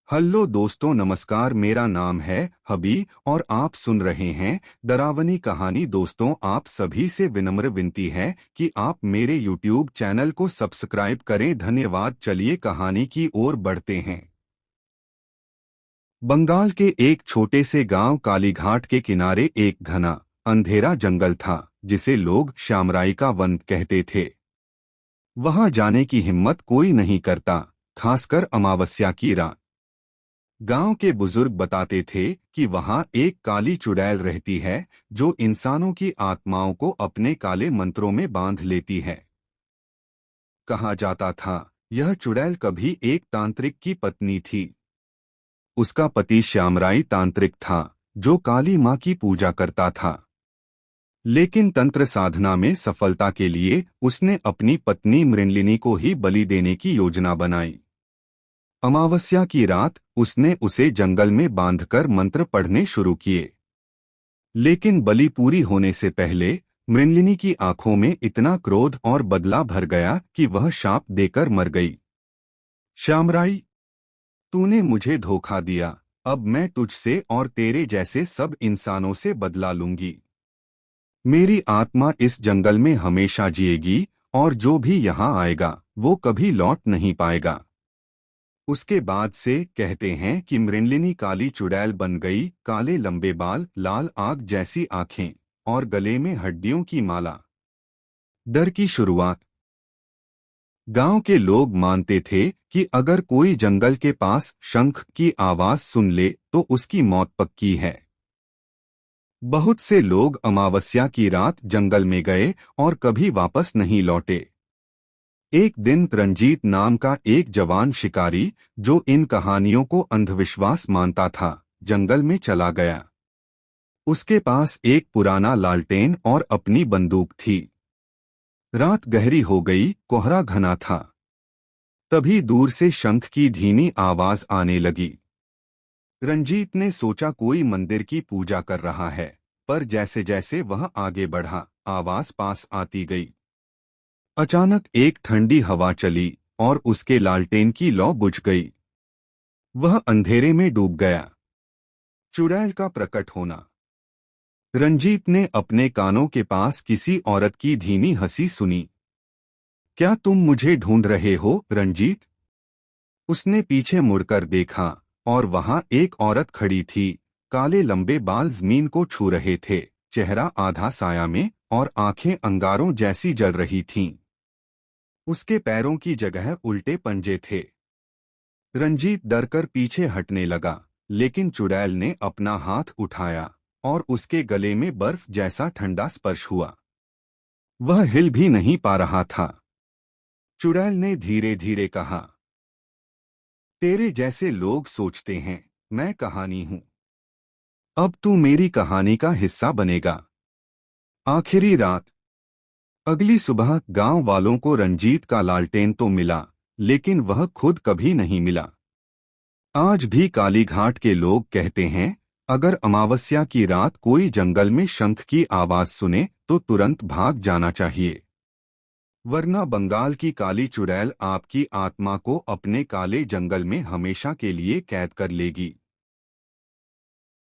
Hello दोस्तों, नमस्कार। मेरा नाम है हबी और आप सुन रहे हैं डरावनी कहानी। दोस्तों, आप सभी से विनम्र विनती है कि आप मेरे यूट्यूब चैनल को सब्सक्राइब करें। धन्यवाद। चलिए कहानी की ओर बढ़ते हैं। बंगाल के एक छोटे से गांव कालीघाट के किनारे एक घना अंधेरा जंगल था, जिसे लोग श्यामराई का वन कहते थे। वहां जाने की हिम्मत कोई नहीं करता, खासकर अमावस्या की रात। गांव के बुजुर्ग बताते थे कि वहां एक काली चुड़ैल रहती है, जो इंसानों की आत्माओं को अपने काले मंत्रों में बांध लेती है। कहा जाता था, यह चुड़ैल कभी एक तांत्रिक की पत्नी थी। उसका पति श्यामराई तांत्रिक था, जो काली मां की पूजा करता था। लेकिन तंत्र साधना में सफलता के लिए उसने अपनी पत्नी मृणलिनी को ही बलि देने की योजना बनाई। अमावस्या की रात उसने उसे जंगल में बांधकर मंत्र पढ़ने शुरू किए। लेकिन बलि पूरी होने से पहले मृणलिनी की आंखों में इतना क्रोध और बदला भर गया कि वह शाप देकर मर गई। श्यामराई, तूने मुझे धोखा दिया। अब मैं तुझसे और तेरे जैसे सब इंसानों से बदला लूंगी। मेरी आत्मा इस जंगल में हमेशा जिएगी, और जो भी यहाँ आएगा वो कभी लौट नहीं पाएगा। उसके बाद से कहते हैं कि मृणलिनी काली चुड़ैल बन गई। काले लंबे बाल, लाल आग जैसी आंखें और गले में हड्डियों की माला। डर की शुरुआत। गांव के लोग मानते थे कि अगर कोई जंगल के पास शंख की आवाज सुन ले तो उसकी मौत पक्की है। बहुत से लोग अमावस्या की रात जंगल में गए और कभी वापस नहीं लौटे। एक दिन रंजीत नाम का एक जवान शिकारी, जो इन कहानियों को अंधविश्वास मानता था, जंगल में चला गया। उसके पास एक पुराना लालटेन और अपनी बंदूक थी। रात गहरी हो गई, कोहरा घना था। तभी दूर से शंख की धीमी आवाज आने लगी। रंजीत ने सोचा कोई मंदिर की पूजा कर रहा है, पर जैसे जैसे वह आगे बढ़ा, आवाज पास आती गई। अचानक एक ठंडी हवा चली और उसके लालटेन की लौ बुझ गई। वह अंधेरे में डूब गया। चुड़ैल का प्रकट होना। रंजीत ने अपने कानों के पास किसी औरत की धीमी हंसी सुनी। क्या तुम मुझे ढूंढ रहे हो, रंजीत? उसने पीछे मुड़कर देखा और वहां एक औरत खड़ी थी। काले लंबे बाल जमीन को छू रहे थे, चेहरा आधा साया में और आंखें अंगारों जैसी जल रही थीं। उसके पैरों की जगह उल्टे पंजे थे। रंजीत डरकर पीछे हटने लगा, लेकिन चुड़ैल ने अपना हाथ उठाया और उसके गले में बर्फ जैसा ठंडा स्पर्श हुआ। वह हिल भी नहीं पा रहा था। चुड़ैल ने धीरे धीरे कहा, तेरे जैसे लोग सोचते हैं मैं कहानी हूं। अब तू मेरी कहानी का हिस्सा बनेगा। आखिरी रात। अगली सुबह गांव वालों को रंजीत का लालटेन तो मिला, लेकिन वह खुद कभी नहीं मिला। आज भी कालीघाट के लोग कहते हैं, अगर अमावस्या की रात कोई जंगल में शंख की आवाज सुने तो तुरंत भाग जाना चाहिए, वरना बंगाल की काली चुड़ैल आपकी आत्मा को अपने काले जंगल में हमेशा के लिए कैद कर लेगी।